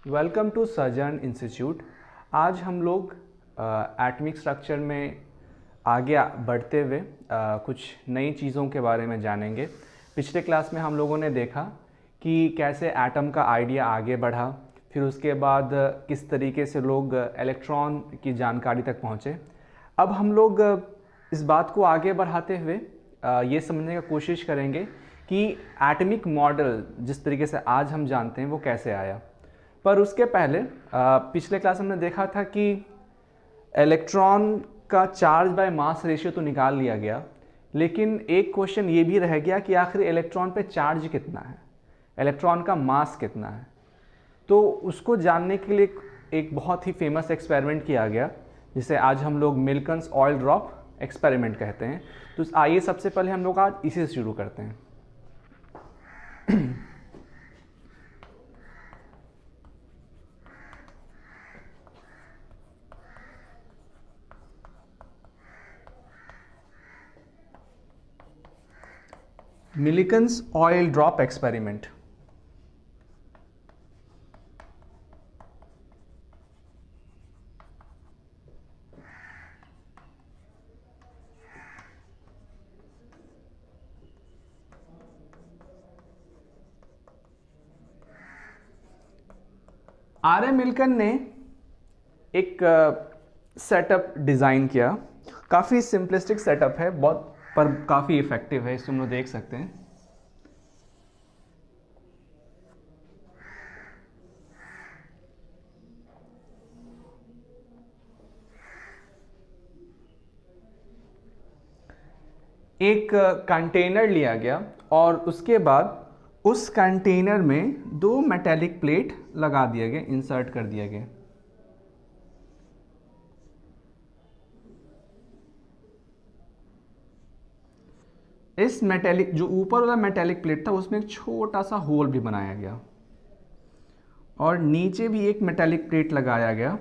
Welcome to surgeon institute. आज हम लोग एटॉमिक स्ट्रक्चर में आगे बढ़ते हुए कुछ नई चीज़ों के बारे में जानेंगे। पिछले क्लास में हम लोगों ने देखा कि कैसे एटम का आइडिया आगे बढ़ा, फिर उसके बाद किस तरीके से लोग इलेक्ट्रॉन की जानकारी तक पहुँचे। अब हम लोग इस बात को आगे बढ़ाते हुए ये समझने की कोशिश करेंगे कि एटॉमिक मॉडल जिस तरीके से आज हम जानते हैं वो कैसे आया। पर उसके पहले पिछले क्लास हमने देखा था कि इलेक्ट्रॉन का चार्ज बाय मास रेशियो तो निकाल लिया गया, लेकिन एक क्वेश्चन ये भी रह गया कि आखिर इलेक्ट्रॉन पे चार्ज कितना है, इलेक्ट्रॉन का मास कितना है। तो उसको जानने के लिए एक बहुत ही फेमस एक्सपेरिमेंट किया गया जिसे आज हम लोग मिल्कन्स ऑयल ड्रॉप एक्सपेरिमेंट कहते हैं। तो आइए सबसे पहले हम लोग आज इसी से शुरू करते हैं। मिल्कन्स ऑयल ड्रॉप एक्सपेरिमेंट। आर.एम. मिल्कन ने एक सेटअप डिज़ाइन किया। काफ़ी सिंपलिस्टिक सेटअप है, बहुत पर काफ़ी इफ़ेक्टिव है। इसे हम लोग देख सकते हैं। एक कंटेनर लिया गया और उसके बाद उस कंटेनर में दो मेटेलिक प्लेट लगा दिया गया, इंसर्ट कर दिया गया। इस मेटेलिक जो ऊपर वाला मेटेलिक प्लेट था उसमें एक छोटा सा होल भी बनाया गया और नीचे भी एक मेटेलिक प्लेट लगाया गया।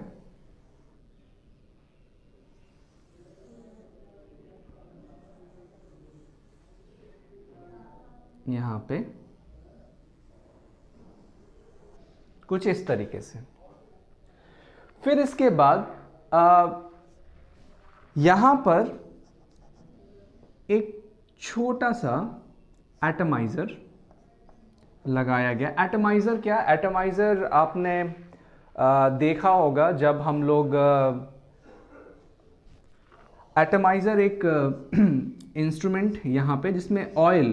यहाँ पे कुछ इस तरीके से। फिर इसके बाद यहाँ पर एक छोटा सा एटमाइज़र लगाया गया। एटमाइज़र क्या? एटमाइज़र आपने देखा होगा जब हम लोग एटमाइज़र एक इंस्ट्रूमेंट यहाँ पे जिसमें ऑयल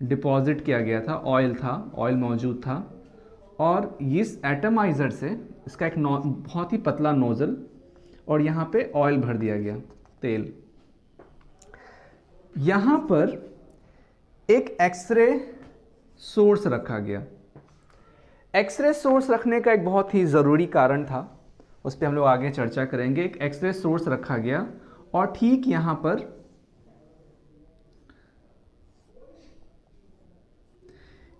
डिपॉजिट किया गया था, ऑयल मौजूद था और इस एटमाइज़र से इसका एक बहुत ही पतला नोज़ल और यहाँ पे ऑयल भर दिया गया, तेल। यहाँ पर एक एक्सरे सोर्स रखा गया। एक्सरे सोर्स रखने का एक बहुत ही ज़रूरी कारण था, उस पर हम लोग आगे चर्चा करेंगे। एक एक्सरे सोर्स रखा गया और ठीक यहाँ पर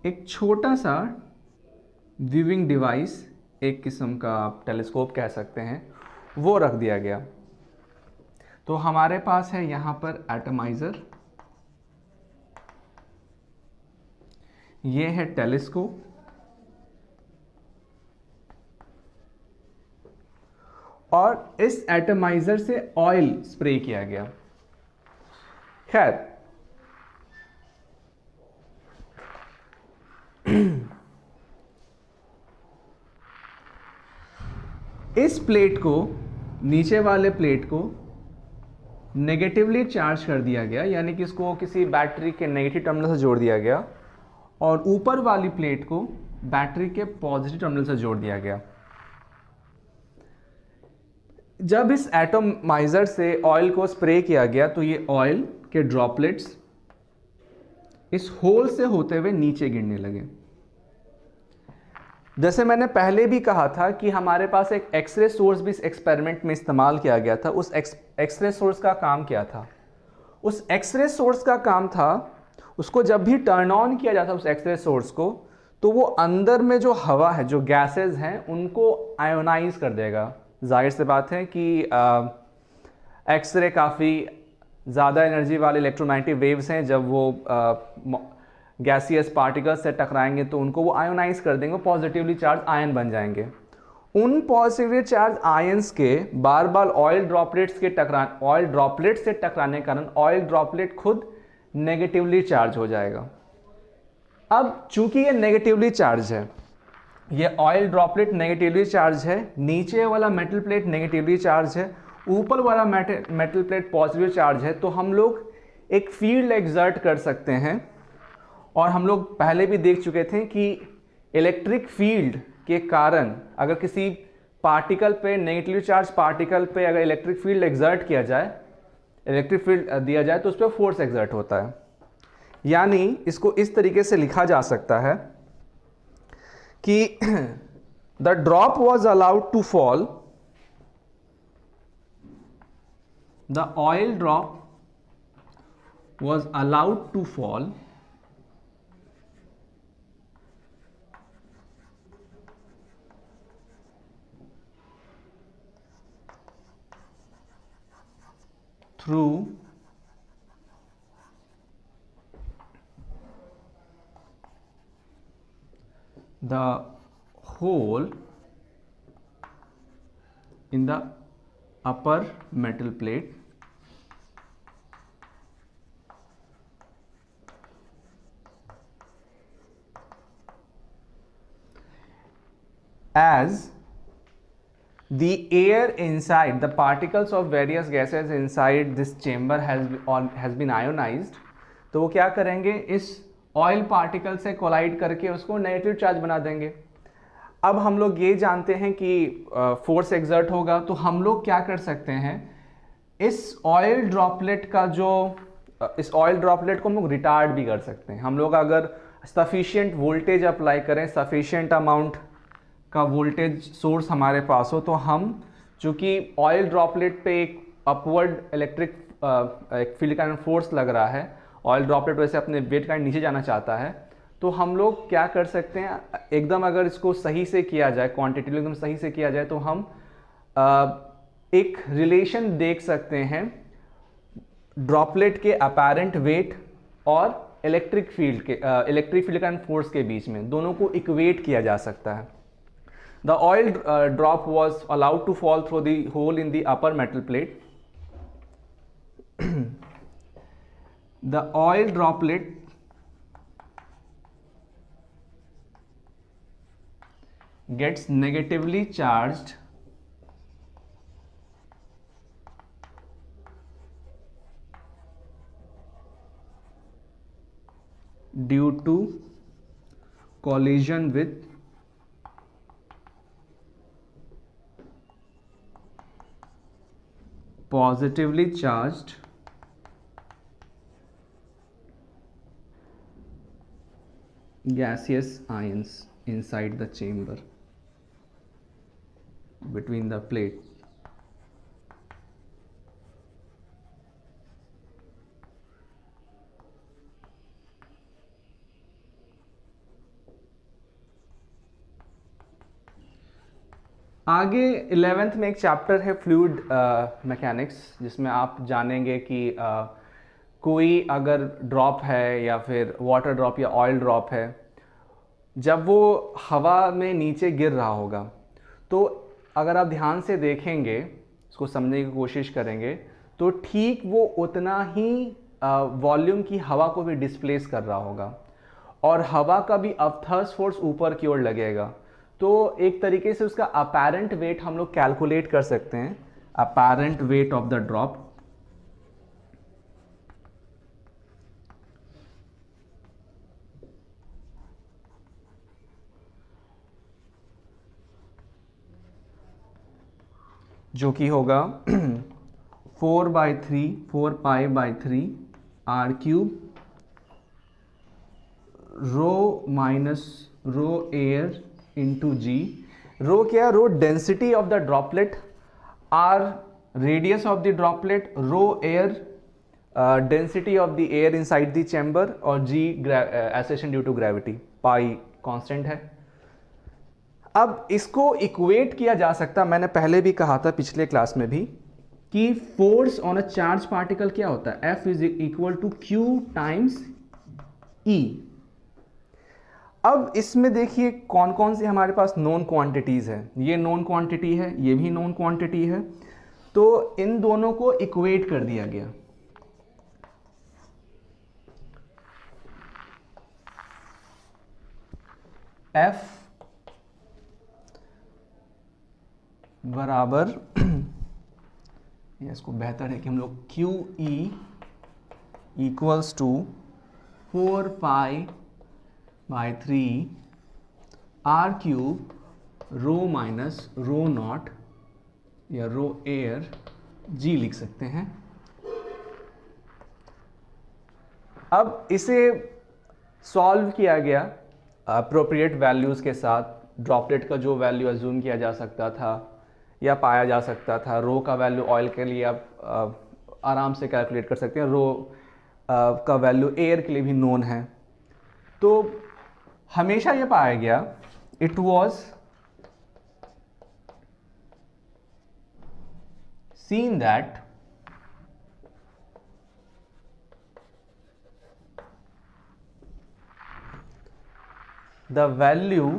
एक छोटा सा व्यूइंग डिवाइस, एक किस्म का आप टेलीस्कोप कह सकते हैं, वो रख दिया गया। तो हमारे पास है यहाँ पर एटमाइज़र, ये है टेलीस्कोप और इस एटमाइज़र से ऑयल स्प्रे किया गया। खैर, इस प्लेट को, नीचे वाले प्लेट को नेगेटिवली चार्ज कर दिया गया, यानी कि इसको किसी बैटरी के नेगेटिव टर्मिनल से जोड़ दिया गया और ऊपर वाली प्लेट को बैटरी के पॉजिटिव टर्मिनल से जोड़ दिया गया। जब इस एटमाइज़र से ऑयल को स्प्रे किया गया तो ये ऑयल के ड्रॉपलेट्स इस होल से होते हुए नीचे गिरने लगे। जैसे मैंने पहले भी कहा था कि हमारे पास एक एक्सरे सोर्स भी इस एक्सपेरिमेंट में इस्तेमाल किया गया था। उस एक्सरे सोर्स का काम क्या था? उस एक्सरे सोर्स का काम था, उसको जब भी टर्न ऑन किया जाता उस एक्सरे सोर्स को, तो वो अंदर में जो हवा है, जो गैसेस हैं, उनको आयोनाइज कर देगा। जाहिर सी बात है कि एक्सरे काफ़ी ज़्यादा एनर्जी वाले इलेक्ट्रोमैग्नेटिक वेव्स हैं। जब वो गैसियस पार्टिकल्स से टकराएंगे तो उनको वो आयोनाइज कर देंगे, पॉजिटिवली चार्ज आयन बन जाएंगे। उन पॉजिटिवली चार्ज आयंस के बार बार ऑयल ड्रॉपलेट से टकराने के कारण ऑयल ड्रॉपलेट खुद नेगेटिवली चार्ज हो जाएगा। अब चूंकि ये नेगेटिवली चार्ज है, ये ऑयल ड्रॉपलेट नेगेटिवली चार्ज है, नीचे वाला मेटल प्लेट नेगेटिवली चार्ज है, ऊपर वाला मेटल प्लेट पॉजिटिव चार्ज है, तो हम लोग एक फील्ड एक्सर्ट कर सकते हैं। और हम लोग पहले भी देख चुके थे कि इलेक्ट्रिक फील्ड के कारण अगर किसी पार्टिकल पे, नेगेटिवली चार्ज पार्टिकल पे अगर इलेक्ट्रिक फील्ड एक्सर्ट किया जाए, इलेक्ट्रिक फील्ड दिया जाए तो उस पर फोर्स एक्सर्ट होता है। यानी इसको इस तरीके से लिखा जा सकता है कि the drop was allowed to fall, the oil drop was allowed to fall through the hole in the upper metal plate as the air inside the particles of various gases inside this chamber has been ionized। तो वो क्या करेंगे, इस oil particle से collide करके उसको negative charge बना देंगे। अब हम लोग ये जानते हैं कि फोर्स एक्सर्ट होगा, तो हम लोग क्या कर सकते हैं, इस ऑयल ड्रॉपलेट को हम लोग रिटार्ड भी कर सकते हैं। हम लोग अगर सफिशिएंट वोल्टेज अप्लाई करें, सफिशिएंट अमाउंट का वोल्टेज सोर्स हमारे पास हो, तो हम चूंकि ऑयल ड्रॉपलेट पे एक अपवर्ड इलेक्ट्रिक फील्ड का फोर्स लग रहा है, ऑयल ड्रॉपलेट वैसे अपने वेट का नीचे जाना चाहता है, तो हम लोग क्या कर सकते हैं, एकदम अगर इसको सही से किया जाए, क्वांटिटी एकदम सही से किया जाए, तो हम एक रिलेशन देख सकते हैं ड्रॉपलेट के अपैरेंट वेट और इलेक्ट्रिक फील्ड का फोर्स के बीच में, दोनों को इक्वेट किया जा सकता है। The oil drop was allowed to fall through the hole in the upper metal plate. The oil droplet gets negatively charged due to collision with positively charged gaseous ions inside the chamber between the plate. आगे 11th में एक chapter है fluid mechanics, जिसमें आप जानेंगे कि कोई अगर ड्रॉप है या फिर वाटर ड्रॉप या ऑयल ड्रॉप है, जब वो हवा में नीचे गिर रहा होगा, तो अगर आप ध्यान से देखेंगे, इसको समझने की कोशिश करेंगे, तो ठीक वो उतना ही वॉल्यूम की हवा को भी डिस्प्लेस कर रहा होगा और हवा का भी अपथर्स्ट फोर्स ऊपर की ओर लगेगा। तो एक तरीके से उसका अपैरेंट वेट हम लोग कैलकुलेट कर सकते हैं, apparent weight of the drop. जो कि होगा 4π/3 r cube rho minus rho air into g. Rho क्या है, rho density of the droplet, r radius of the droplet, rho air density of the air inside the chamber, और g acceleration due to gravity, pi constant है। अब इसको equate किया जा सकता, मैंने पहले भी कहा था पिछले क्लास में भी, कि force on a charge particle क्या होता है, F is equal to Q times E। अब इसमें देखिए कौन कौन सी हमारे पास नोन क्वांटिटीज़ है। ये नोन क्वांटिटी है, ये भी नोन क्वांटिटी है, तो इन दोनों को इक्वेट कर दिया गया। F बराबर इसको बेहतर है कि हम लोग QE equals to 4π/3 R cube rho minus rho naught या रो एयर G लिख सकते हैं। अब इसे सॉल्व किया गया अप्रोप्रिएट वैल्यूज़ के साथ। ड्रॉपलेट का जो वैल्यू अज्यूम किया जा सकता था या पाया जा सकता था, रो का वैल्यू ऑयल के लिए आप आराम से कैलकुलेट कर सकते हैं, रो का वैल्यू एयर के लिए भी नोन है। तो हमेशा ये पाया गया it was seen that the value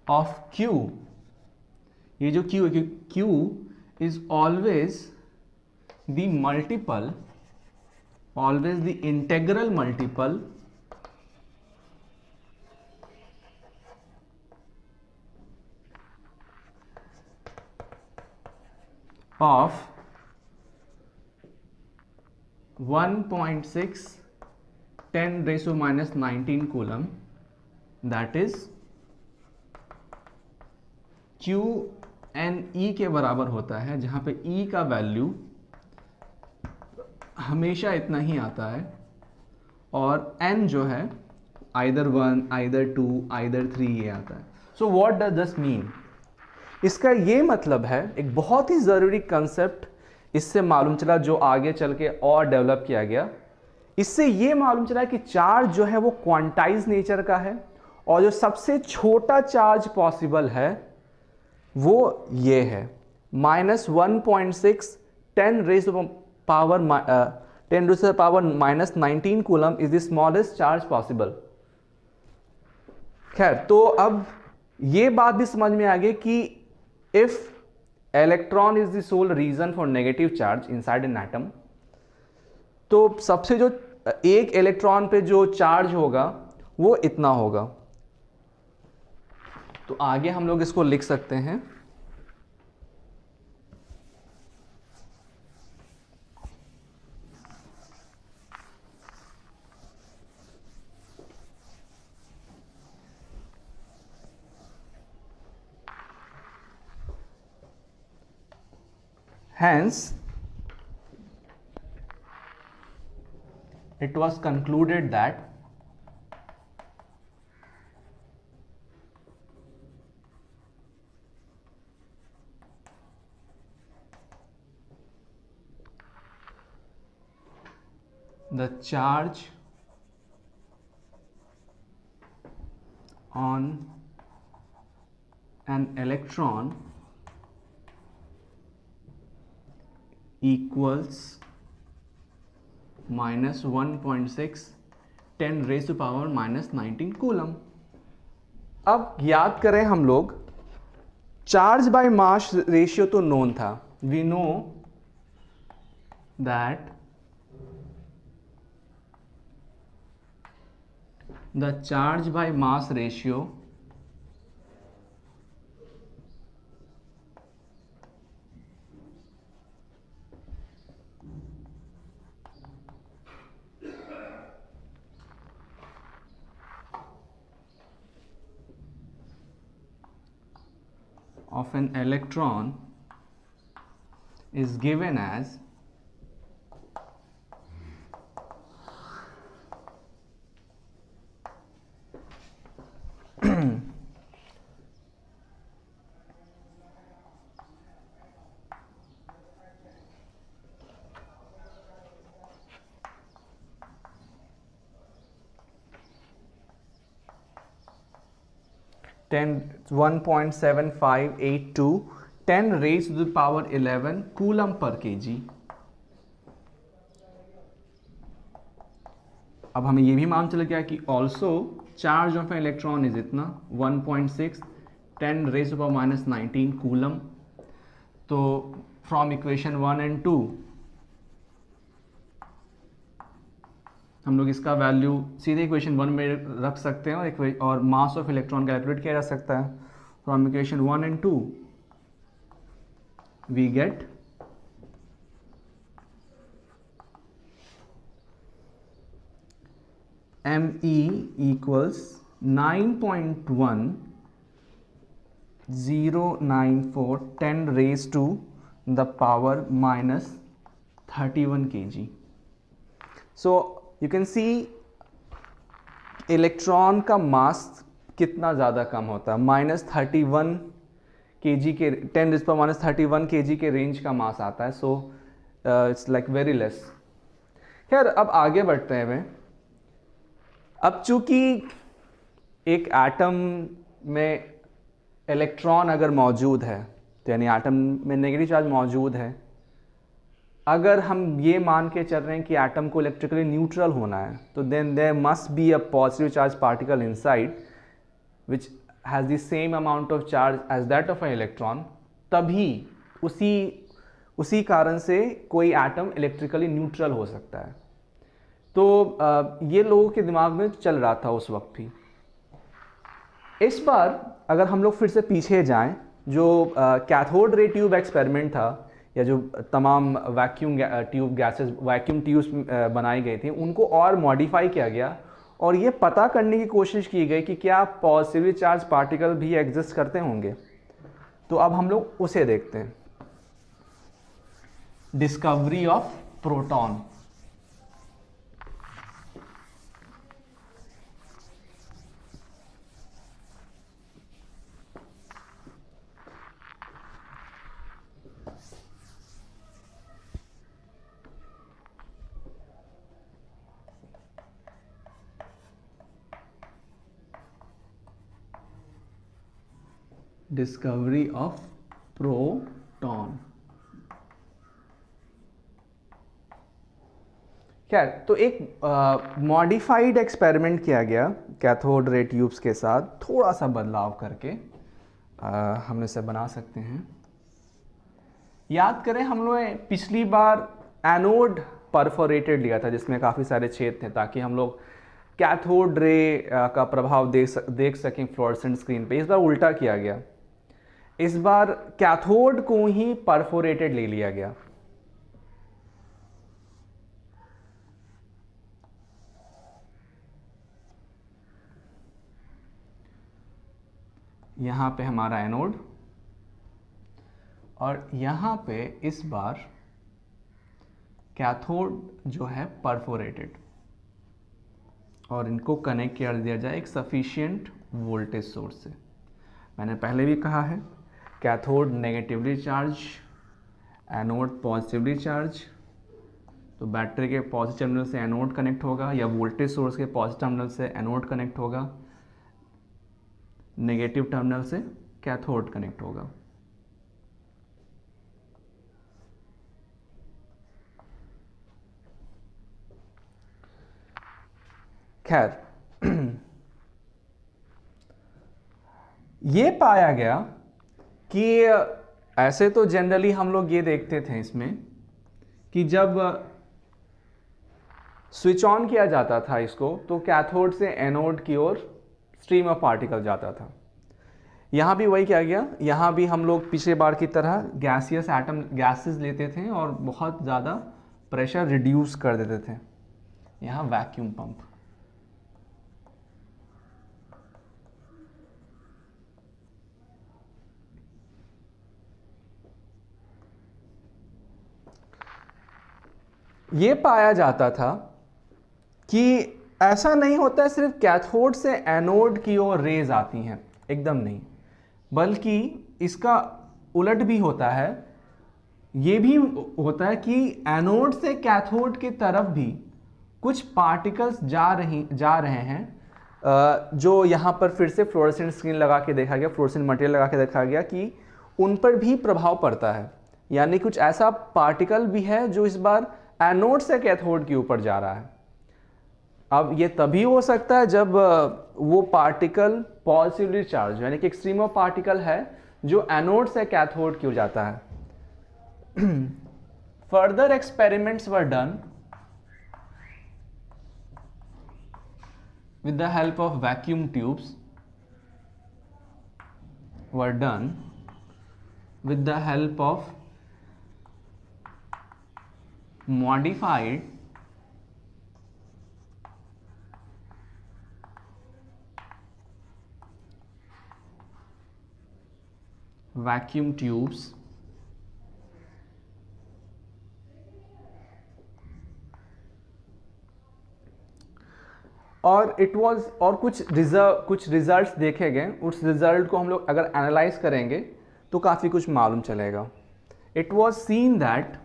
of Q, ये जो Q है, Q is always the multiple, always the integral multiple of 1.6 10⁻⁻19 coulomb, that is QNE के बराबर होता है, जहां पे E का वैल्यू हमेशा इतना ही आता है और N जो है आइदर 1, आइदर 2, आइदर 3 ये आता है। So what does this mean? इसका ये मतलब है, एक बहुत ही ज़रूरी कंसेप्ट इससे मालूम चला जो आगे चल के और डेवलप किया गया। इससे ये मालूम चला कि चार्ज जो है वो क्वांटाइज नेचर का है और जो सबसे छोटा चार्ज पॉसिबल है वो ये है -1.6 10⁻⁻19 coulomb is the smallest charge possible. खैर, तो अब ये बात भी समझ में आ गई कि if electron is the sole reason for negative charge inside an atom, तो सबसे जो एक इलेक्ट्रॉन पे जो चार्ज होगा वो इतना होगा। तो आगे हम लोग इसको लिख सकते हैं hence it was concluded that the charge on an electron equals -1.6 10⁻⁻19 coulomb. अब याद करें हम लोग, चार्ज बाय मास रेशियो तो नोन था। We know that the charge by mass ratio of an electron is given as ten 1.7582 10⁻11 coulomb पर kg। अब हमें ये भी मालूम चल गया कि also charge of electron is इतना 1.6 10⁻⁻19 कूलम। तो फ्रॉम इक्वेशन 1 एंड 2 हम लोग इसका वैल्यू सीधे इक्वेशन 1 में रख सकते हैं और मास ऑफ इलेक्ट्रॉन कैलकुलेट किया जा सकता है। From equation 1 and 2 we get Me equals 9.1094 10 raised to the power minus 31 kg. So you can see electron का मास कितना ज़्यादा कम होता है, -31 kg के 10⁻⁻31 kg के रेंज का मास आता है। So it's like very less. खैर अब आगे बढ़ते हैं वे। अब चूंकि एक एटम में इलेक्ट्रॉन अगर मौजूद है तो यानी एटम में नेगेटिव चार्ज मौजूद है, अगर हम ये मान के चल रहे हैं कि एटम को इलेक्ट्रिकली न्यूट्रल होना है तो then there must be a positive charge particle inside which has the same amount of charge as that of an electron. तभी उसी कारण से कोई एटम इलेक्ट्रिकली न्यूट्रल हो सकता है। तो ये लोगों के दिमाग में चल रहा था उस वक्त भी। इस बार अगर हम लोग फिर से पीछे जाएं, जो कैथोड रे ट्यूब एक्सपेरिमेंट था या जो तमाम वैक्यूम ट्यूब्स बनाई गई थी उनको और मॉडिफाई किया गया और ये पता करने की कोशिश की गई कि क्या पॉजिटिवली चार्ज पार्टिकल भी एग्जिस्ट करते होंगे। तो अब हम लोग उसे देखते हैं। Discovery of proton. Discovery of proton. खैर तो एक मॉडिफाइड एक्सपेरिमेंट किया गया कैथोड रे ट्यूब्स के साथ, थोड़ा सा बदलाव करके हम इसे बना सकते हैं। याद करें हम लोग पिछली बार एनोड परफोरेटेड लिया था जिसमें काफ़ी सारे छेद थे ताकि हम लोग कैथोड रे का प्रभाव देख सकें फ्लोरेसेंट स्क्रीन पे। इस बार उल्टा किया गया, इस बार कैथोड को ही परफोरेटेड ले लिया गया। यहां पे हमारा एनोड और यहां पे इस बार कैथोड जो है परफोरेटेड, और इनको कनेक्ट कर दिया जाए एक सफिशिएंट वोल्टेज सोर्स से। मैंने पहले भी कहा है cathode negatively charge, anode positively charge. तो बैटरी के पॉजिटिव टर्मिनल से एनोड कनेक्ट होगा या वोल्टेज सोर्स के पॉजिटिव टर्मिनल से एनोड कनेक्ट होगा, नेगेटिव टर्मिनल से कैथोड कनेक्ट होगा। खैर ये पाया गया कि ऐसे तो जनरली हम लोग ये देखते थे इसमें कि जब स्विच ऑन किया जाता था इसको तो कैथोड से एनोड की ओर स्ट्रीम ऑफ पार्टिकल जाता था। यहाँ भी वही किया गया। यहाँ भी हम लोग पिछले बार की तरह गैसियस एटम गैसेस लेते थे और बहुत ज़्यादा प्रेशर रिड्यूस कर देते थे। यहाँ वैक्यूम पंप। ये पाया जाता था कि ऐसा नहीं होता है सिर्फ कैथोड से एनोड की ओर रेज आती हैं, एकदम नहीं, बल्कि इसका उलट भी होता है। ये भी होता है कि एनोड से कैथोड की तरफ भी कुछ पार्टिकल्स जा रहे हैं, जो यहाँ पर फिर से फ्लोरेसेंट स्क्रीन लगा के देखा गया, फ्लोरेसेंट मटेरियल लगा के देखा गया कि उन पर भी प्रभाव पड़ता है। यानी कुछ ऐसा पार्टिकल भी है जो इस बार एनोड से कैथोड के ऊपर जा रहा है। अब ये तभी हो सकता है जब वो पार्टिकल पॉजिटिवली चार्ज, यानी कि एक स्ट्रीम ऑफ पार्टिकल है जो एनोड से कैथोड की ओर जाता है. Further experiments were done with the help of vacuum tubes were done with the help of modified vacuum tubes और इट वाज, और कुछ रिजल्ट्स देखे गए. उस रिजल्ट को हम लोग अगर एनालाइज करेंगे तो काफ़ी कुछ मालूम चलेगा. इट वाज सीन दैट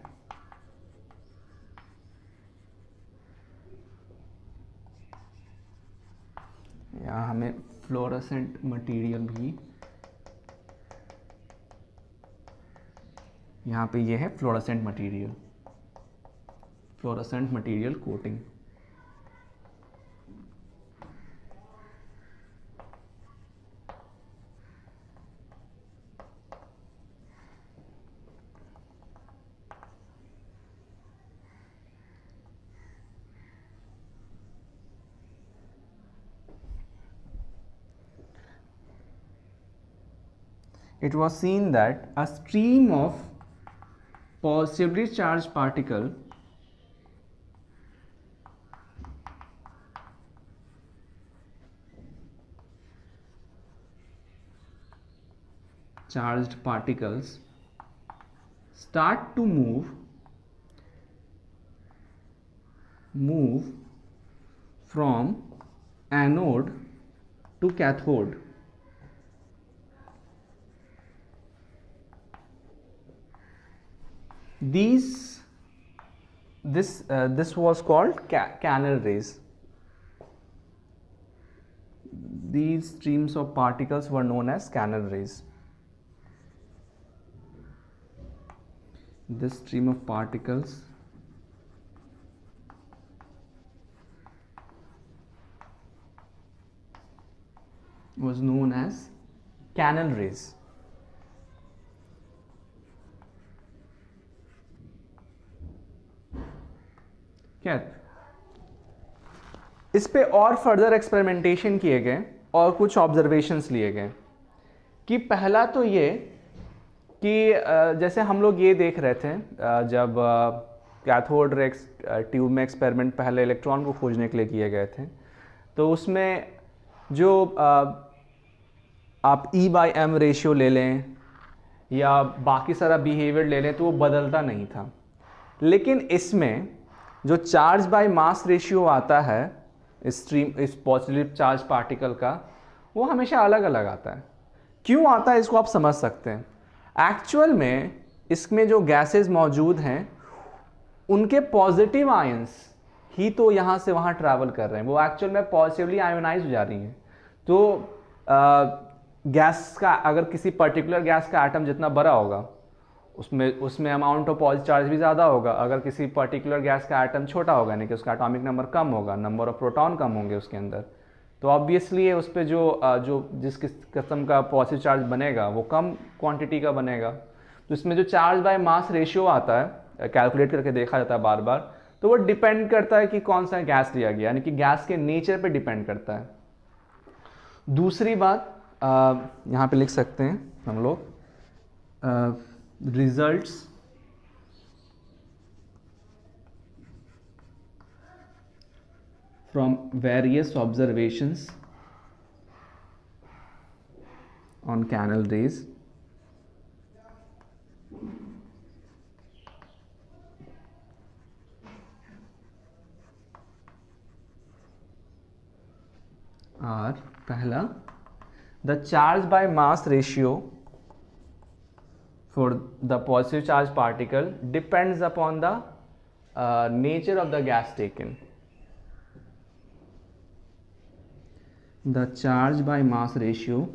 यहाँ हमें फ्लोरोसेंट मटेरियल भी, यहाँ पे ये है fluorescent material coating. It was seen that a stream of positively charged particle charged particles start to move from anode to cathode. This was called canal rays. These streams of particles were known as canal rays. This stream of particles was known as canal rays. क्या इस पे और further experimentation किए गए और कुछ observations लिए गए. कि पहला तो ये कि जैसे हम लोग ये देख रहे थे जब कैथोड रे ट्यूब में एक्सपेरिमेंट पहले इलेक्ट्रॉन को खोजने के लिए किए गए थे, तो उसमें जो आप E/m रेशियो ले लें या बाकी सारा बिहेवियर ले लें तो वो बदलता नहीं था. लेकिन इसमें जो चार्ज बाय मास रेशियो आता है इस पॉजिटिव चार्ज पार्टिकल का, वो हमेशा अलग अलग आता है. क्यों आता है इसको आप समझ सकते हैं. एक्चुअल में इसमें जो गैसेस मौजूद हैं उनके पॉजिटिव आयंस ही तो यहाँ से वहाँ ट्रैवल कर रहे हैं, वो एक्चुअल में पॉजिटिवली आयोनाइज हो जा रही हैं. तो गैस का, अगर किसी पर्टिकुलर गैस का एटम जितना बड़ा होगा उसमें अमाउंट ऑफ पॉजिटिव चार्ज भी ज़्यादा होगा. अगर किसी पर्टिकुलर गैस का एटम छोटा होगा यानी कि उसका एटॉमिक नंबर कम होगा, नंबर ऑफ प्रोटॉन कम होंगे उसके अंदर, तो ऑब्वियसली उस पर जो जिस किस्म का पॉजिटिव चार्ज बनेगा वो कम क्वांटिटी का बनेगा. तो इसमें जो चार्ज बाय मास रेशियो आता है, कैलकुलेट करके देखा जाता है बार बार, तो वो डिपेंड करता है कि कौन सा गैस लिया गया, यानी कि गैस के नेचर पे डिपेंड करता है. दूसरी बात यहाँ पे लिख सकते हैं हम लोग, results from various observations on canal rays are, पहला, the charge by mass ratio for the positive charge particle depends upon the nature of the gas taken. The charge by mass ratio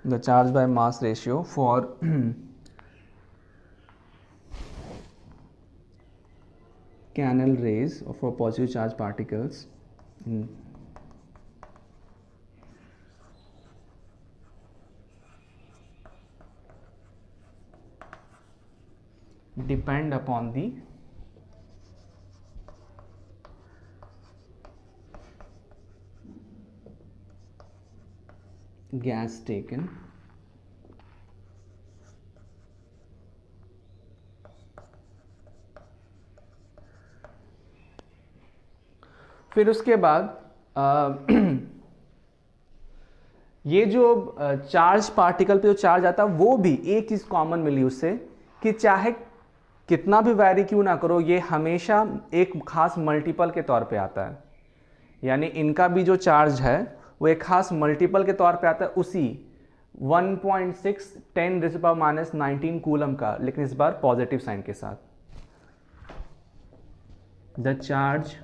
the charge by mass ratio for Canal rays or for positive charge particles depend upon the gas taken फिर उसके बाद ये जो charge particle पे जो charge आता है वो भी एक चीज़ कॉमन मिली उससे कि चाहे कितना भी वैरी क्यों ना करो ये हमेशा एक खास मल्टीपल के तौर पे आता है, यानी इनका भी जो चार्ज है वो एक खास मल्टीपल के तौर पे आता है उसी 1.6 10⁻⁻19 कूलम का, लेकिन इस बार पॉजिटिव साइन के साथ. The charge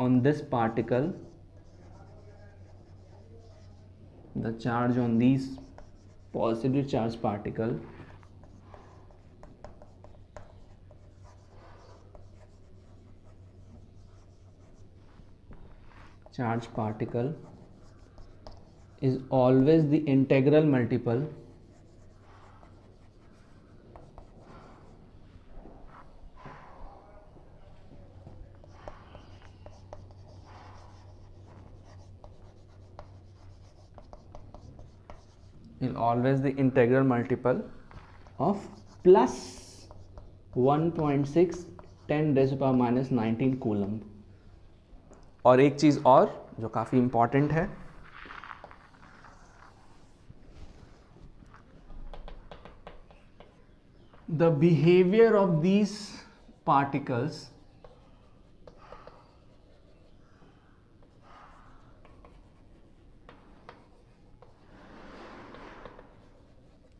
on this particle, the charge on these positive charge particle is always the integral multiple of plus 1.6 10⁻⁻19 coulomb. और एक चीज़ और जो काफ़ी इंपॉर्टेंट है, the behavior of these particles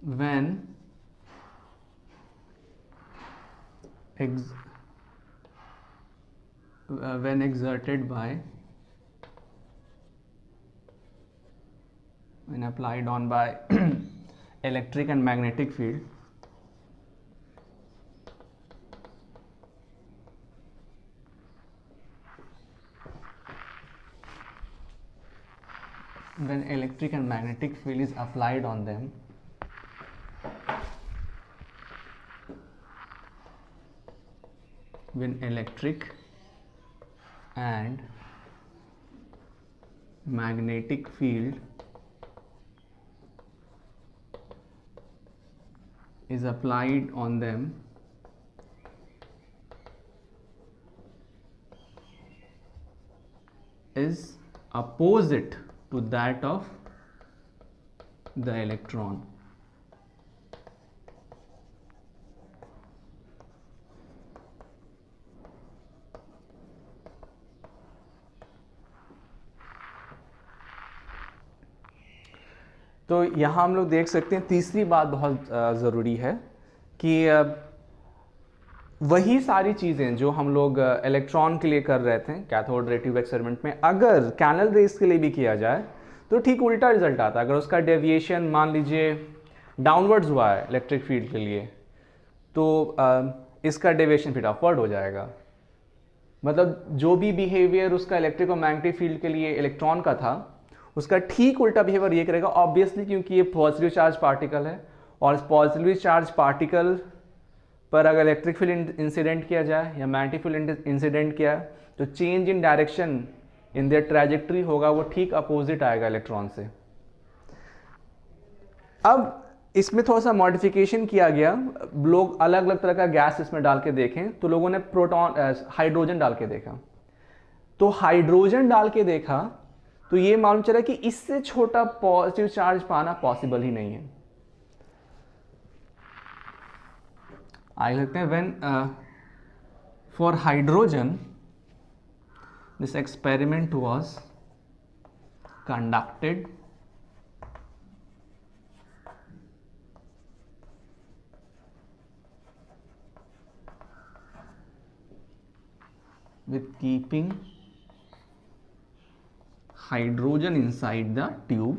when exerted by when applied on by electric and magnetic field when electric and magnetic field is applied on them, when electric and magnetic field is applied on them, is opposite to that of the electron. तो यहाँ हम लोग देख सकते हैं तीसरी बात बहुत ज़रूरी है कि वही सारी चीज़ें जो हम लोग इलेक्ट्रॉन के लिए कर रहे थे कैथोड रे ट्यूब एक्सपेरिमेंट में, अगर कैनल रेस के लिए भी किया जाए तो ठीक उल्टा रिजल्ट आता है. अगर उसका डेविएशन मान लीजिए डाउनवर्ड्स हुआ है इलेक्ट्रिक फील्ड के लिए, तो इसका डेविएशन फिर अपवर्ड हो जाएगा. मतलब जो भी बिहेवियर उसका इलेक्ट्रिक और मैग्नेटिक फील्ड के लिए इलेक्ट्रॉन का था, उसका ठीक उल्टा बिहेवियर ये करेगा ऑब्वियसली, क्योंकि ये पॉजिटिव चार्ज पार्टिकल है और पॉजिटिव चार्ज पार्टिकल पर अगर इलेक्ट्रिक फील्ड इंसिडेंट किया जाए या मैग्नेटिक फील्ड इंसिडेंट किया तो change in direction in their trajectory होगा वो ठीक अपोजिट आएगा इलेक्ट्रॉन से. अब इसमें थोड़ा सा मॉडिफिकेशन किया गया, लोग अलग अलग तरह का गैस इसमें डाल के देखें, तो लोगों ने प्रोटॉन हाइड्रोजन डाल के देखा. तो हाइड्रोजन डाल के देखा तो ये मालूम चला कि इससे छोटा पॉजिटिव चार्ज पाना पॉसिबल ही नहीं है. आगे लिखते हैं when for hydrogen this experiment was conducted with keeping hydrogen inside the tube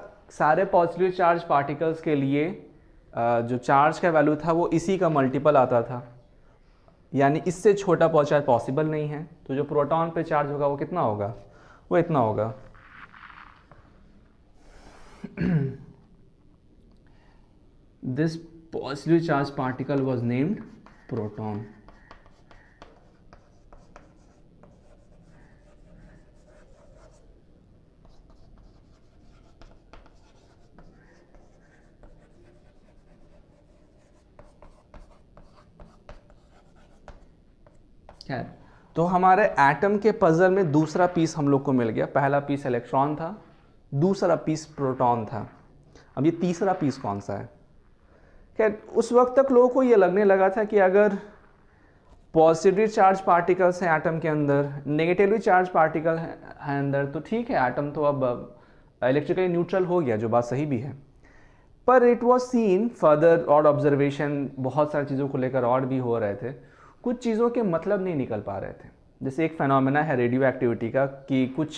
सारे पॉजिटिव चार्ज पार्टिकल्स के लिए जो चार्ज का वैल्यू था वो इसी का मल्टीपल आता था, यानी इससे छोटा चार्ज पॉसिबल नहीं है। तो जो प्रोटॉन पे चार्ज होगा वो कितना होगा, वो इतना होगा। This positive charge particle was named proton. खैर, तो हमारे एटम के पजल में दूसरा पीस हम लोग को मिल गया। पहला पीस इलेक्ट्रॉन था, दूसरा पीस प्रोटॉन था। अब ये तीसरा पीस कौन सा है? खैर, उस वक्त तक लोगों को ये लगने लगा था कि अगर पॉजिटिवली चार्ज पार्टिकल्स हैं एटम के अंदर, नेगेटिवली चार्ज पार्टिकल हैं अंदर, तो ठीक है, एटम तो अब इलेक्ट्रिकली न्यूट्रल हो गया, जो बात सही भी है। पर इट वॉज सीन फर्दर और ऑब्जर्वेशन, बहुत सारी चीज़ों को लेकर और भी हो रहे थे, कुछ चीज़ों के मतलब नहीं निकल पा रहे थे। जैसे एक फेनोमेना है रेडियो एक्टिविटी का, कि कुछ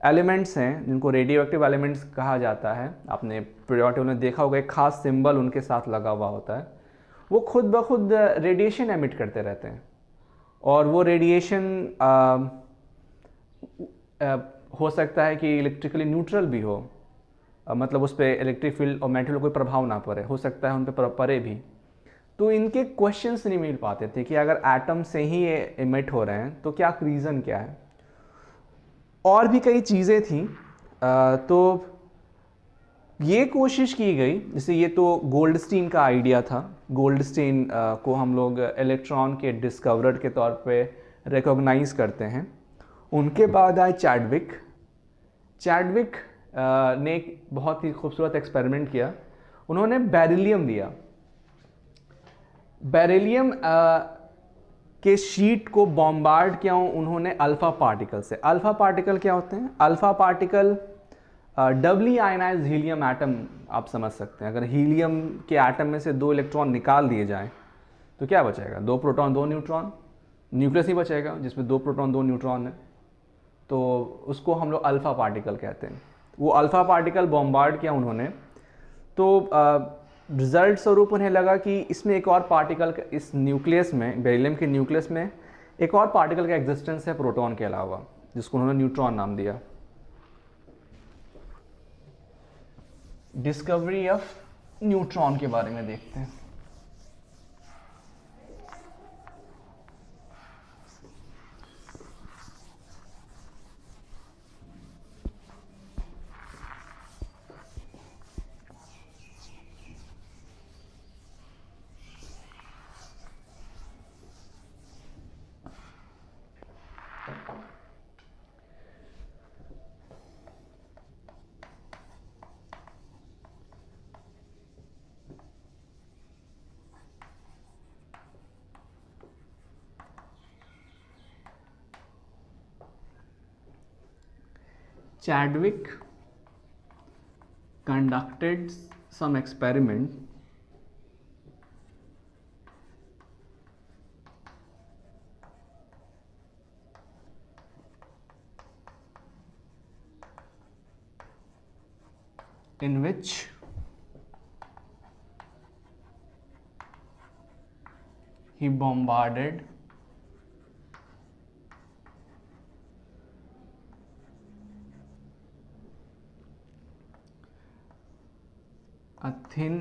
एलिमेंट्स हैं जिनको रेडियो एक्टिव एलिमेंट्स कहा जाता है। आपने पीरियोडिक टेबल में देखा होगा, एक खास सिंबल उनके साथ लगा हुआ होता है। वो खुद ब खुद रेडिएशन एमिट करते रहते हैं, और वो रेडिएशन हो सकता है कि इलेक्ट्रिकली न्यूट्रल भी हो, मतलब उस पर इलेक्ट्रिक फील्ड और मेटेरियल कोई प्रभाव ना पड़े, हो सकता है उन पर पड़े भी। तो इनके क्वेश्चंस नहीं मिल पाते थे कि अगर एटम से ही ये इमिट हो रहे हैं तो क्या रीज़न क्या है। और भी कई चीज़ें थी। तो ये कोशिश की गई, जैसे ये तो गोल्डस्टीन का आइडिया था। गोल्डस्टीन को हम लोग इलेक्ट्रॉन के डिस्कवरर के तौर पे रिकॉग्नाइज करते हैं। उनके बाद आए चैडविक। चैडविक ने एक बहुत ही खूबसूरत एक्सपेरिमेंट किया। उन्होंने बेरिलियम दिया। बेरिलियम के शीट को बॉम्बार्ड किया उन्होंने अल्फा पार्टिकल से। अल्फा पार्टिकल क्या होते हैं? Alpha particle doubly ionise helium atom, आप समझ सकते हैं। अगर हीलियम के एटम में से 2 इलेक्ट्रॉन निकाल दिए जाएं तो क्या बचेगा? 2 प्रोटॉन 2 न्यूट्रॉन, न्यूक्लियस ही बचेगा जिसमें 2 प्रोटॉन 2 न्यूट्रॉन है। तो उसको हम लोग अल्फा पार्टिकल कहते हैं। वो अल्फा पार्टिकल बॉम्बार्ड किया उन्होंने, तो रिजल्ट स्वरूप उन्हें लगा कि इसमें एक और पार्टिकल, इस न्यूक्लियस में, बेरिलियम के न्यूक्लियस में एक और पार्टिकल का एग्जिस्टेंस है प्रोटॉन के अलावा, जिसको उन्होंने न्यूट्रॉन नाम दिया। डिस्कवरी ऑफ न्यूट्रॉन के बारे में देखते हैं। Chadwick conducted some experiment in which he bombarded a thin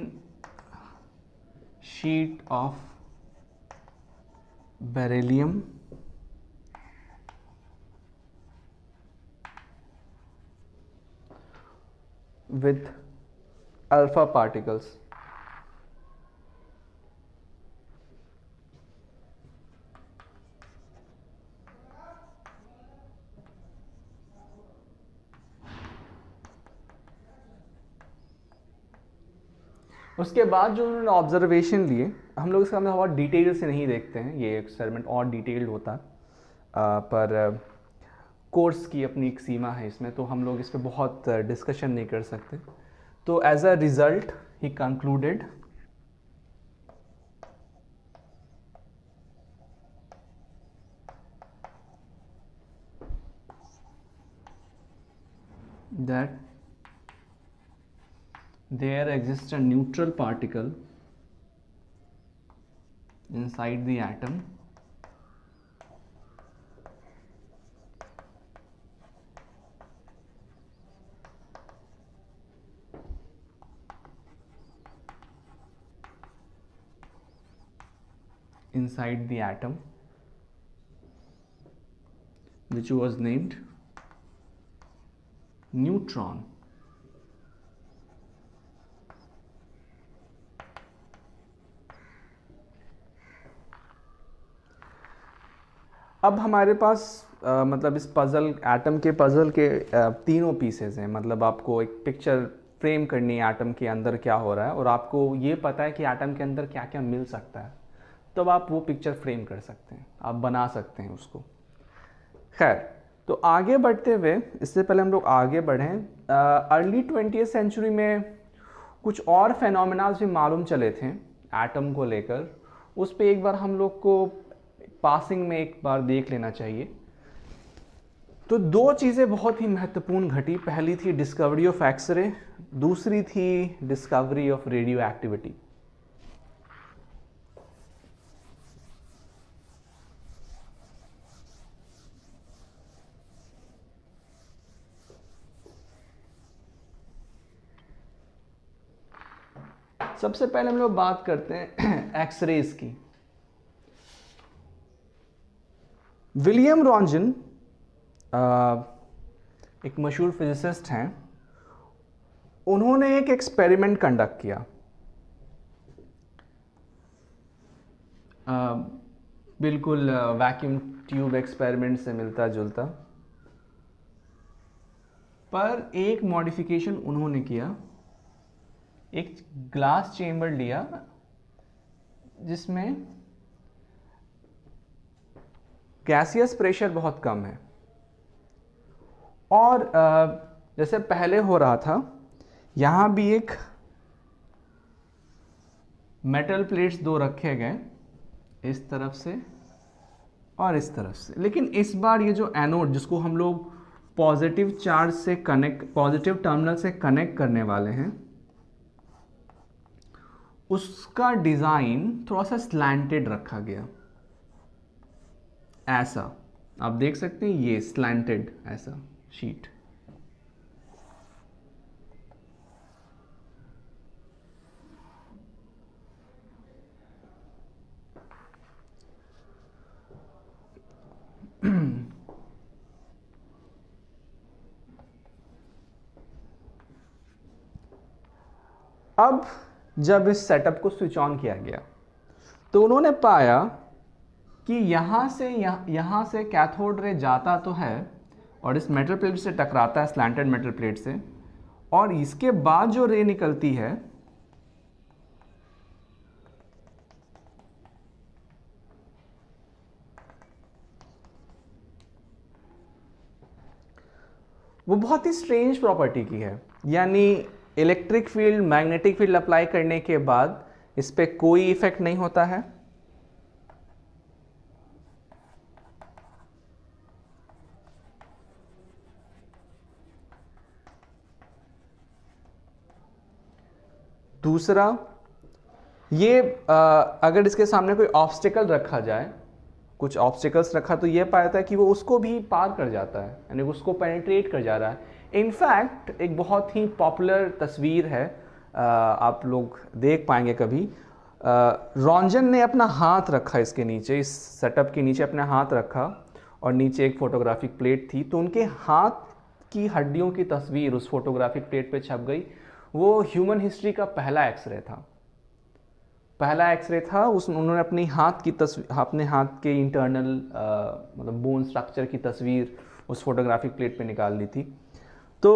sheet of beryllium with alpha particles. उसके बाद जो उन्होंने ऑब्जर्वेशन लिए, हम लोग इसका बहुत डिटेल से नहीं देखते हैं, ये एक्सपेरिमेंट और डिटेल्ड होता है, पर कोर्स की अपनी एक सीमा है इसमें, तो हम लोग इस पर बहुत डिस्कशन नहीं कर सकते. तो as a result he concluded that there exists a neutral particle inside the atom which was named neutron. अब हमारे पास मतलब इस पज़ल, एटम के पज़ल के तीनों पीसेस हैं. मतलब आपको एक पिक्चर फ्रेम करनी है एटम के अंदर क्या हो रहा है, और आपको ये पता है कि एटम के अंदर क्या क्या मिल सकता है, तब आप वो पिक्चर फ्रेम कर सकते हैं, आप बना सकते हैं उसको. खैर, तो आगे बढ़ते हुए, इससे पहले हम लोग आगे बढ़ें, अर्ली 20th सेंचुरी में कुछ और फेनोमेनाज भी मालूम चले थे एटम को लेकर. उस पर एक बार हम लोग को पासिंग में एक बार देख लेना चाहिए. तो दो चीज़ें बहुत ही महत्वपूर्ण घटी. पहली थी डिस्कवरी ऑफ एक्सरे, दूसरी थी डिस्कवरी ऑफ रेडियो एक्टिविटी. सबसे पहले हम लोग बात करते हैं एक्सरेज की. विलियम रॉन्जन एक मशहूर फिजिसिस्ट हैं. उन्होंने एक एक्सपेरिमेंट कंडक्ट किया, बिल्कुल वैक्यूम ट्यूब एक्सपेरिमेंट से मिलता जुलता, पर एक मॉडिफिकेशन उन्होंने किया. एक ग्लास चेम्बर लिया जिसमें गैसियस प्रेशर बहुत कम है, और जैसे पहले हो रहा था, यहाँ भी एक मेटल प्लेट्स दो रखे गए, इस तरफ से और इस तरफ से. लेकिन इस बार ये जो एनोड, जिसको हम लोग पॉजिटिव चार्ज से कनेक्ट, पॉजिटिव टर्मिनल से कनेक्ट करने वाले हैं, उसका डिज़ाइन थोड़ा सा स्लैंटेड रखा गया. ऐसा आप देख सकते हैं, ये स्लैंटेड ऐसा शीट. अब जब इस सेटअप को स्विच ऑन किया गया, तो उन्होंने पाया कि यहाँ से कैथोड रे जाता तो है और इस मेटल प्लेट से टकराता है, स्लैंटेड मेटल प्लेट से, और इसके बाद जो रे निकलती है वो बहुत ही स्ट्रेंज प्रॉपर्टी की है. यानी electric field, magnetic field apply करने के बाद इस पे कोई इफेक्ट नहीं होता है, दूसरा ये अगर इसके सामने कोई ऑब्स्टिकल रखा जाए, कुछ ऑब्स्टिकल्स रखा, तो ये पाया था कि वो उसको भी पार कर जाता है, यानी उसको पेनिट्रेट कर जा रहा है. इनफैक्ट एक बहुत ही पॉपुलर तस्वीर है आप लोग देख पाएंगे कभी। रॉन्जन ने अपना हाथ रखा इसके नीचे, इस सेटअप के नीचे अपना हाथ रखा और नीचे एक फोटोग्राफिक प्लेट थी, तो उनके हाथ की हड्डियों की तस्वीर उस फोटोग्राफिक प्लेट पे छप गई। वो ह्यूमन हिस्ट्री का पहला एक्सरे था, पहला एक्सरे था। उस उन्होंने अपनी हाथ की तस्वीर, अपने हाथ के इंटरनल मतलब बोन स्ट्रक्चर की तस्वीर उस फोटोग्राफिक प्लेट पे निकाल ली थी। तो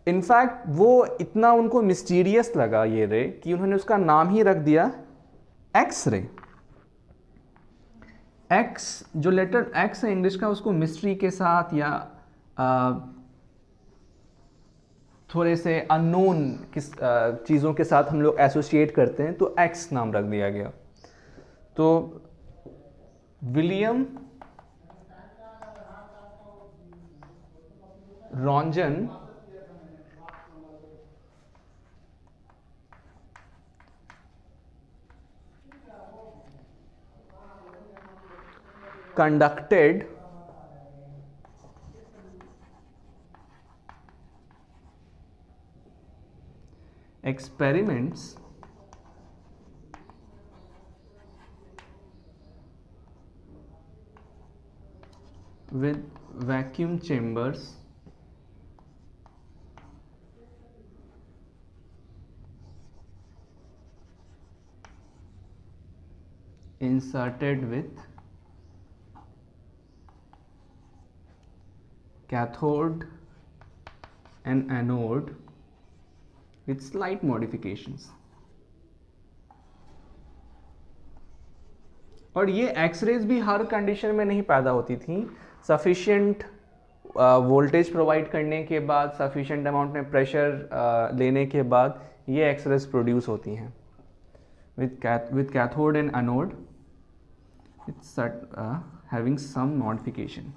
इनफैक्ट वो इतना उनको मिस्टीरियस लगा ये रे कि उन्होंने उसका नाम ही रख दिया एक्स-रे। एक्स, जो लेटर एक्स है इंग्लिश का, उसको मिस्ट्री के साथ या थोड़े से अननोन किस चीज़ों के साथ हम लोग एसोसिएट करते हैं, तो एक्स नाम रख दिया गया। तो William रॉन्जन conducted experiments with vacuum chambers inserted with cathode and anode with slight modifications। और ये एक्सरेज भी हर कंडीशन में नहीं पैदा होती थी। सफिशिएंट वोल्टेज प्रोवाइड करने के बाद, सफिशिएंट अमाउंट में प्रेशर लेने के बाद ये एक्सरेज प्रोड्यूस होती हैं with cathode and anode it's having some modification।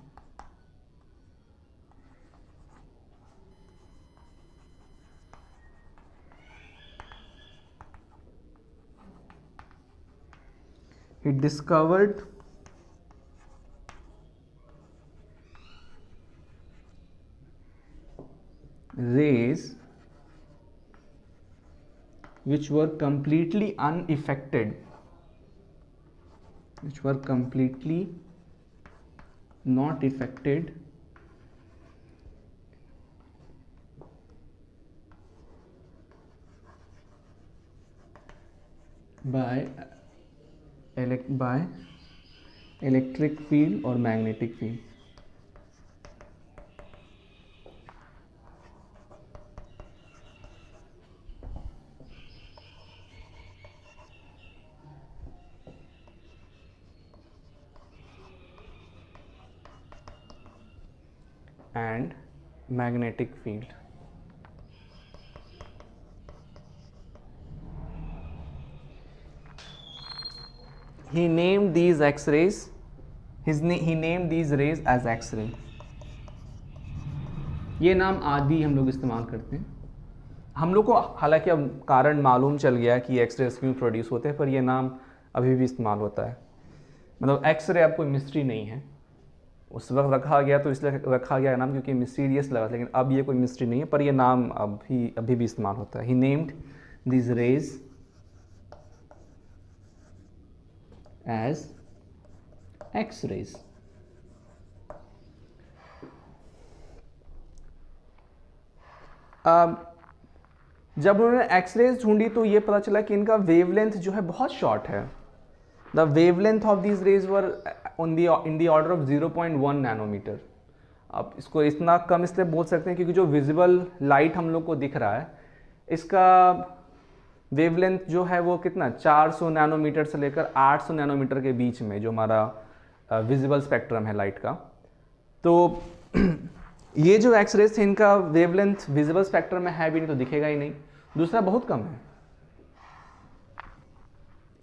He discovered rays which were completely unaffected, which were completely not affected by electric field or magnetic field। and magnetic field। He named these X-rays, he named these rays as X-ray। ये नाम आज भी हम लोग इस्तेमाल करते हैं। हम लोग को हालांकि अब कारण मालूम चल गया कि एक्सरेज क्यों प्रोड्यूस होते हैं, पर ये नाम अभी भी इस्तेमाल होता है। मतलब एक्सरे अब कोई मिस्ट्री नहीं है, उस वक्त रखा गया तो इसलिए रखा गया नाम क्योंकि मिस्टीरियस लगा, लेकिन अब ये कोई मिस्ट्री नहीं है, पर ये नाम अभी भी इस्तेमाल होता है। He named this rays as X rays. जब उन्होंने एक्सरेज ढूंढी तो ये पता चला कि इनका वेवलेंथ जो है बहुत शॉर्ट है। The wavelength of these rays were in the order of 0.1 nanometer. अब इसको इतना कम इसलिए बोल सकते हैं क्योंकि जो विजिबल लाइट हम लोग को दिख रहा है, इसका वेवलेंथ जो है वो कितना 400 नैनोमीटर से लेकर 800 नैनोमीटर के बीच में जो हमारा विजिबल स्पेक्ट्रम है लाइट का। तो ये जो एक्सरेज थे इनका वेवलेंथ विजिबल स्पेक्ट्रम में है भी नहीं तो दिखेगा ही नहीं। दूसरा बहुत कम है।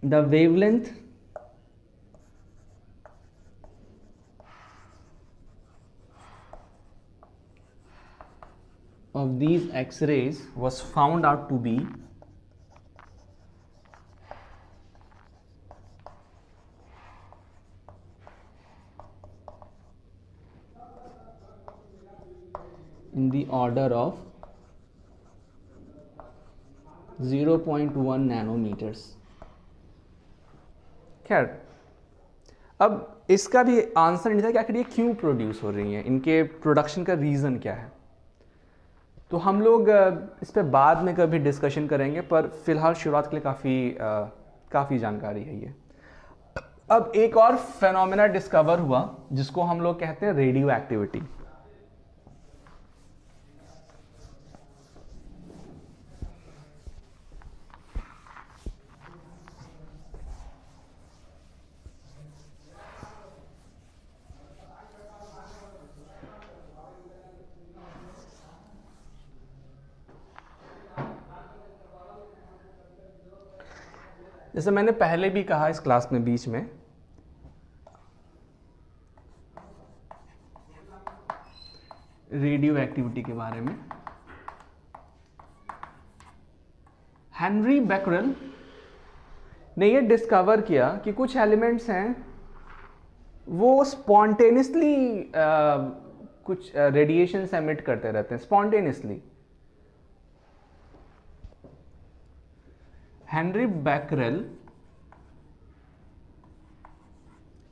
The wavelength of these X-rays was found out to be in the order of 0.1 nanometers. खैर, अब इसका भी आंसर नहीं था कि आखिर ये क्यों प्रोड्यूस हो रही हैं, इनके प्रोडक्शन का रीज़न क्या है। तो हम लोग इस पर बाद में कभी डिस्कशन करेंगे, पर फिलहाल शुरुआत के लिए काफ़ी जानकारी है ये। अब एक और फेनोमेना डिस्कवर हुआ जिसको हम लोग कहते हैं रेडियो एक्टिविटी। जैसे मैंने पहले भी कहा इस क्लास में बीच में, रेडियो एक्टिविटी के बारे में, हेनरी बैकरेल ने ये डिस्कवर किया कि कुछ एलिमेंट्स हैं वो स्पॉन्टेनियसली कुछ रेडिएशंस एमिट करते रहते हैं spontaneously. Henry Becquerel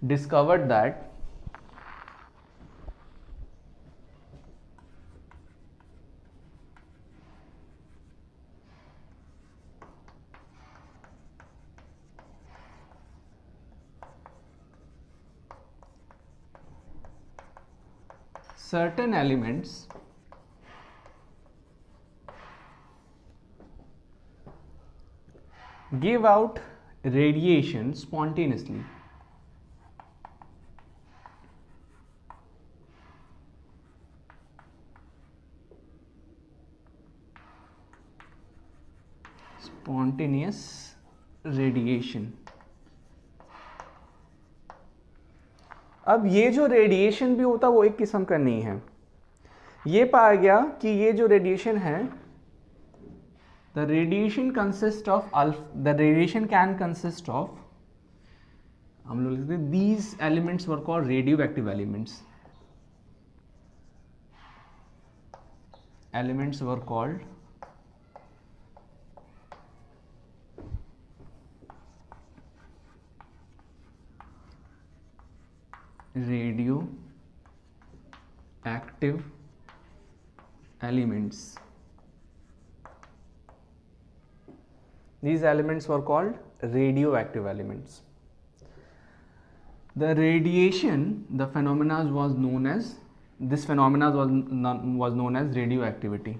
discovered that certain elements give out radiation spontaneously. Spontaneous radiation. अब ये जो रेडिएशन भी होता वो एक किस्म का नहीं है। ये पाया गया कि ये जो रेडिएशन है, the radiation consists of the radiation can consist of, हम लोग लिखते हैं these elements were called radioactive elements. Elements were called radioactive elements. These elements were called radioactive elements. The radiation, the phenomena was known as, this phenomena was known as radioactivity.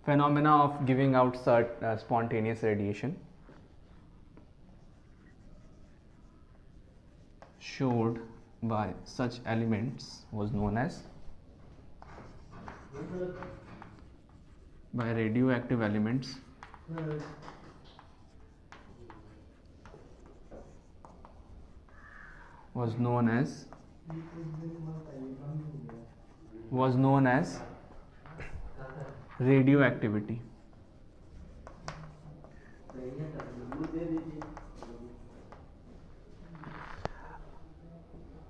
Phenomena of giving out spontaneous radiation showed by such elements was known as, by radioactive elements was known as radioactivity.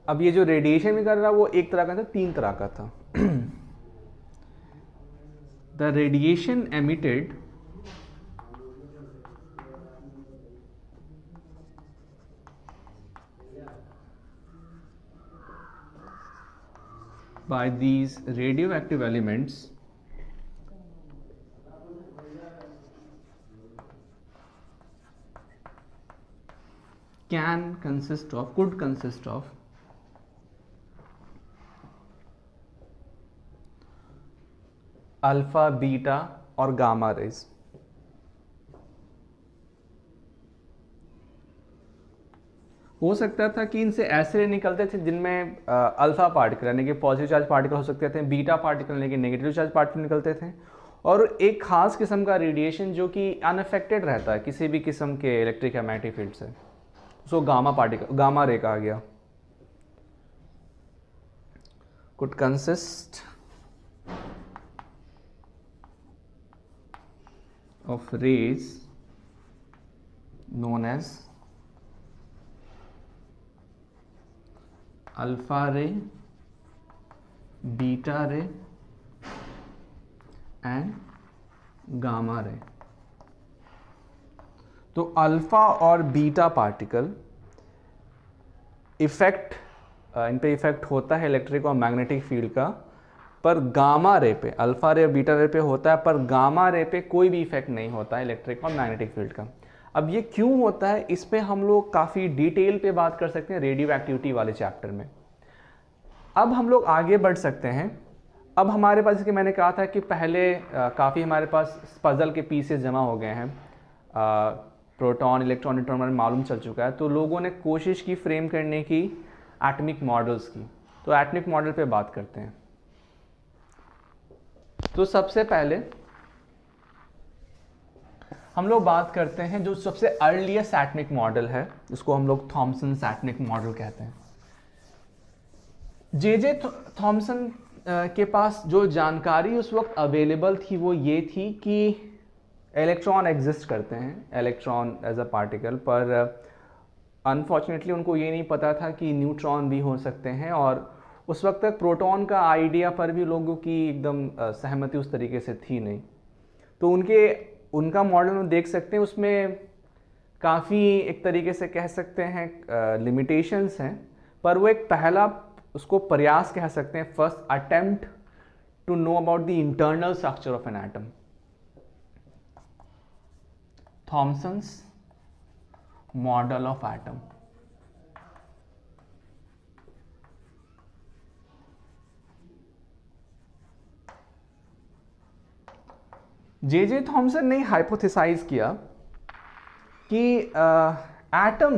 अब ये जो radiation भी कर रहा वो एक तरह का था, तीन तरह का था। The radiation emitted by these radioactive elements could consist of alpha, beta और गामा रेज। हो सकता था कि इनसे ऐसे रे निकलते थे जिनमें अल्फा पार्टिकल यानी कि पॉजिटिव चार्ज पार्टिकल हो सकते थे, बीटा पार्टिकल यानी कि नेगेटिव चार्ज पार्टिकल निकलते थे, और एक खास किस्म का रेडिएशन जो कि अनअफेक्टेड रहता है किसी भी किस्म के इलेक्ट्रिक या मैग्नेटिक फील्ड से, उसको गामा रे कहा गया। Could consist of rays known as alpha ray, beta रे एंड गामा रे। तो अल्फा और बीटा पार्टिकल इफेक्ट, इन पे इफेक्ट होता है इलेक्ट्रिक और मैग्नेटिक फील्ड का, पर गामा रे पे, अल्फा रे और बीटा रे पे होता है, पर गामा रे पे कोई भी इफेक्ट नहीं होता है इलेक्ट्रिक और मैग्नेटिक फील्ड का। अब ये क्यों होता है, इस पे हम लोग काफ़ी डिटेल पे बात कर सकते हैं रेडियो एक्टिविटी वाले चैप्टर में। अब हम लोग आगे बढ़ सकते हैं। अब हमारे पास, जैसे मैंने कहा था कि पहले काफ़ी हमारे पास पजल के पीसेस जमा हो गए हैं, प्रोटॉन, इलेक्ट्रॉन, न्यूट्रॉन हमें मालूम चल चुका है, तो लोगों ने कोशिश की फ्रेम करने की एटॉमिक मॉडल्स की। तो एटॉमिक मॉडल पे बात करते हैं। तो सबसे पहले हम लोग बात करते हैं जो सबसे अर्लीस्ट एटॉमिक मॉडल है, जिसको हम लोग थॉमसन एटॉमिक मॉडल कहते हैं। जे थॉमसन के पास जो जानकारी उस वक्त अवेलेबल थी वो ये थी कि इलेक्ट्रॉन एग्जिस्ट करते हैं, इलेक्ट्रॉन एज अ पार्टिकल, पर अनफॉर्चुनेटली उनको ये नहीं पता था कि न्यूट्रॉन भी हो सकते हैं। और उस वक्त तक प्रोटॉन का आइडिया पर भी लोगों की एकदम सहमति उस तरीके से थी नहीं। तो उनका मॉडल हम देख सकते हैं, उसमें काफ़ी एक तरीके से कह सकते हैं लिमिटेशंस हैं, पर वो एक पहला उसको प्रयास कह सकते हैं, first attempt to know about the internal structure of an atom. Thomson's model of atom. J Thomson ने हाइपोथेसाइज किया कि एटम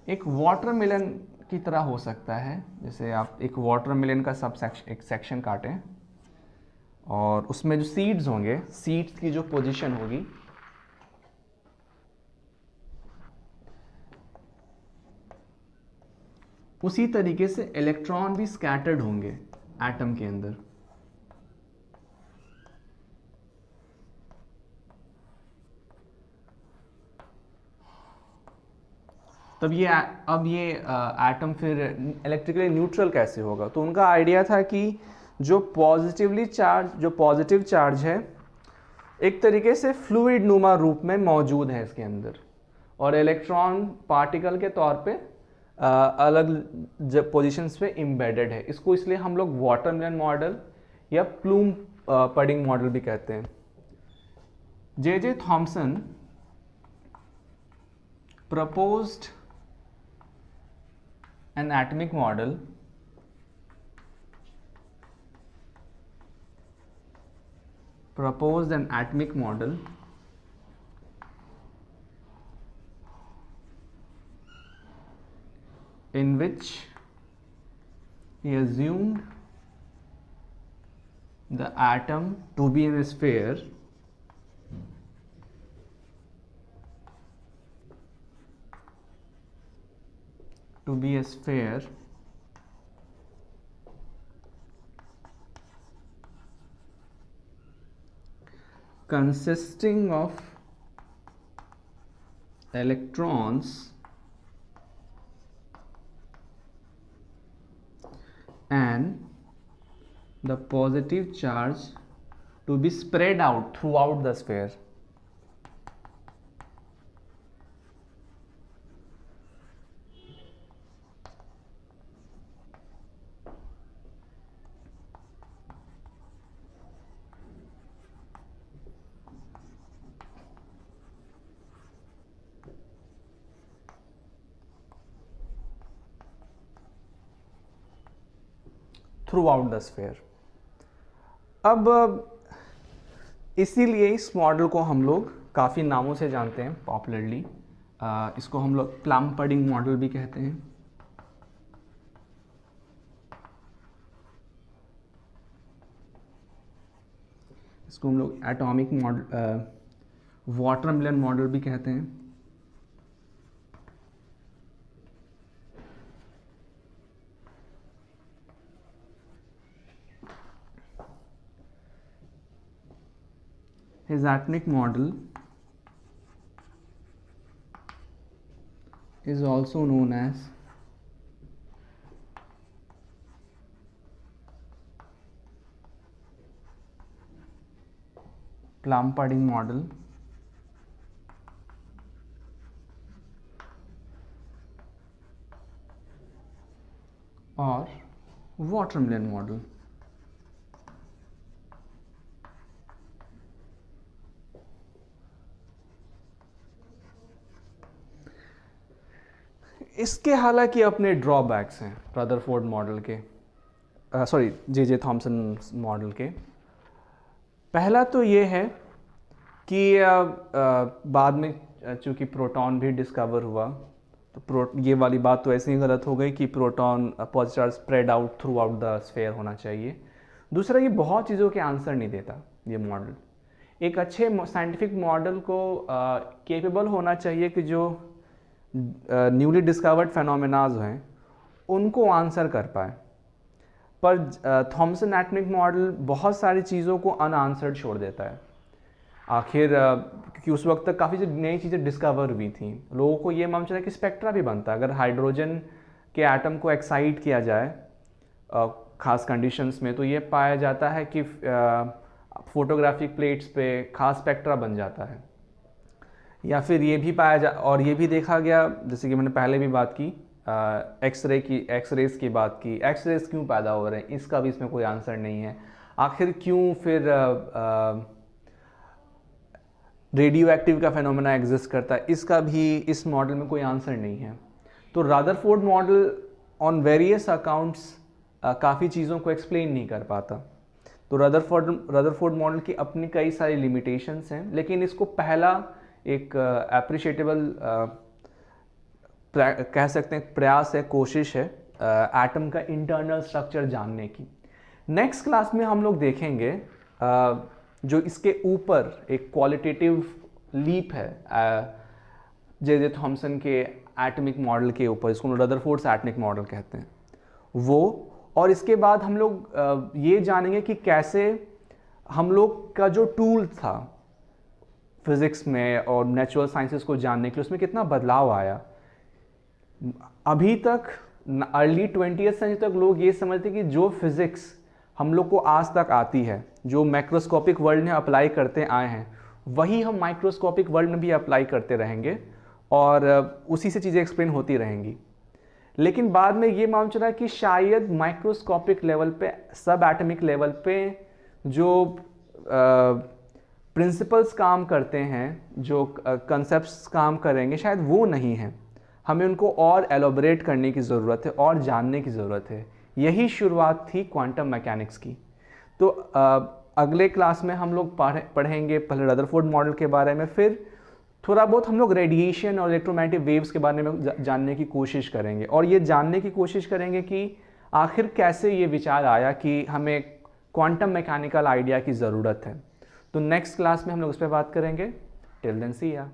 एक वाटरमेलन की तरह हो सकता है। जैसे आप एक वाटरमेलन का एक सेक्शन काटें और उसमें जो सीड्स होंगे, सीड्स की जो पोजीशन होगी, उसी तरीके से इलेक्ट्रॉन भी स्कैटर्ड होंगे एटम के अंदर। तब अब ये एटम फिर इलेक्ट्रिकली न्यूट्रल कैसे होगा। तो उनका आइडिया था कि जो पॉजिटिव चार्ज है एक तरीके से फ्लूइड नुमा रूप में मौजूद है इसके अंदर, और इलेक्ट्रॉन पार्टिकल के तौर पे अलग पोजीशंस पे एम्बेडेड है। इसको इसलिए हम लोग वाटरमेलन मॉडल या प्लूम पडिंग मॉडल भी कहते हैं। J Thomson proposed an atomic model in which he assumed the atom to be in a sphere consisting of electrons and the positive charge to be spread out throughout the sphere. Through out the sphere. अब इसीलिए इस model को हम लोग काफ़ी नामों से जानते हैं पॉपुलरली। इसको हम लोग प्लम पडिंग मॉडल भी कहते हैं, इसको हम लोग एटॉमिक मॉडल, वाटरमेलन मॉडल भी कहते हैं। His atomic model is also known as plum pudding model और वाटरमेलन मॉडल। इसके हालांकि अपने ड्रॉबैक्स हैं रदरफोर्ड मॉडल के, सॉरी जे थॉमसन मॉडल के। पहला तो ये है कि बाद में चूँकि प्रोटॉन भी डिस्कवर हुआ तो ये वाली बात तो ऐसे ही गलत हो गई कि proton positive charge spread out through out the sphere होना चाहिए। दूसरा, ये बहुत चीज़ों के आंसर नहीं देता ये मॉडल। एक अच्छे साइंटिफिक मॉडल को केपेबल होना चाहिए कि जो न्यूली डिस्कवर्ड फेनोमेनाज हैं उनको आंसर कर पाए, पर थॉमसन एटमिक मॉडल बहुत सारी चीज़ों को अनआंसर्ड छोड़ देता है आखिर, क्योंकि उस वक्त तक काफ़ी नई चीज़ें डिस्कवर हुई थी। लोगों को ये मालूम चला कि स्पेक्ट्रा भी बनता है। अगर हाइड्रोजन के एटम को एक्साइट किया जाए ख़ास कंडीशंस में तो ये पाया जाता है कि फोटोग्राफिक प्लेट्स पे खास स्पेक्ट्रा बन जाता है। या फिर ये भी और ये भी देखा गया, जैसे कि मैंने पहले भी बात की एक्सरेज की बात की, एक्सरेज क्यों पैदा हो रहे हैं इसका भी इसमें कोई आंसर नहीं है। आखिर क्यों फिर रेडियो एक्टिव का फेनोमेना एग्जिस्ट करता है इसका भी इस मॉडल में कोई आंसर नहीं है। तो Rutherford model on various accounts काफ़ी चीज़ों को एक्सप्लेन नहीं कर पाता। तो रदरफोर्ड मॉडल की अपनी कई सारी लिमिटेशंस हैं, लेकिन इसको पहला एक एप्रिशिएटेबल कह सकते हैं प्रयास है, कोशिश है एटम का इंटरनल स्ट्रक्चर जानने की। नेक्स्ट क्लास में हम लोग देखेंगे जो इसके ऊपर एक क्वालिटेटिव लीप है जे थॉमसन के एटमिक मॉडल के ऊपर, इसको रदरफोर्ड्स एटमिक मॉडल कहते हैं वो। और इसके बाद हम लोग ये जानेंगे कि कैसे हम लोग का जो टूल था फिज़िक्स में और नेचुरल साइंसेस को जानने के लिए उसमें कितना बदलाव आया। अभी तक अर्ली 20वीं सेंचुरी तक लोग ये समझते कि जो फिज़िक्स हम लोग को आज तक आती है, जो मैक्रोस्कोपिक वर्ल्ड में अप्लाई करते आए हैं, वही हम माइक्रोस्कोपिक वर्ल्ड में भी अप्लाई करते रहेंगे और उसी से चीज़ें एक्सप्लेन होती रहेंगी। लेकिन बाद में ये मालूम चला कि शायद माइक्रोस्कोपिक लेवल पे, सब एटमिक लेवल पे जो प्रिंसिपल्स काम करते हैं, जो कंसेप्ट्स काम करेंगे, शायद वो नहीं हैं। हमें उनको और एलोबरेट करने की ज़रूरत है और जानने की ज़रूरत है। यही शुरुआत थी क्वांटम मैकेनिक्स की। तो अगले क्लास में हम लोग पढ़ेंगे पहले रदरफोर्ड मॉडल के बारे में, फिर थोड़ा बहुत हम लोग रेडिएशन और इलेक्ट्रोमैग्नेटिक वेव्स के बारे में जानने की कोशिश करेंगे और ये जानने की कोशिश करेंगे कि आखिर कैसे ये विचार आया कि हमें क्वांटम मैकेनिकल आइडिया की ज़रूरत है। तो नेक्स्ट क्लास में हम लोग उस पर बात करेंगे। टिल देन सी या।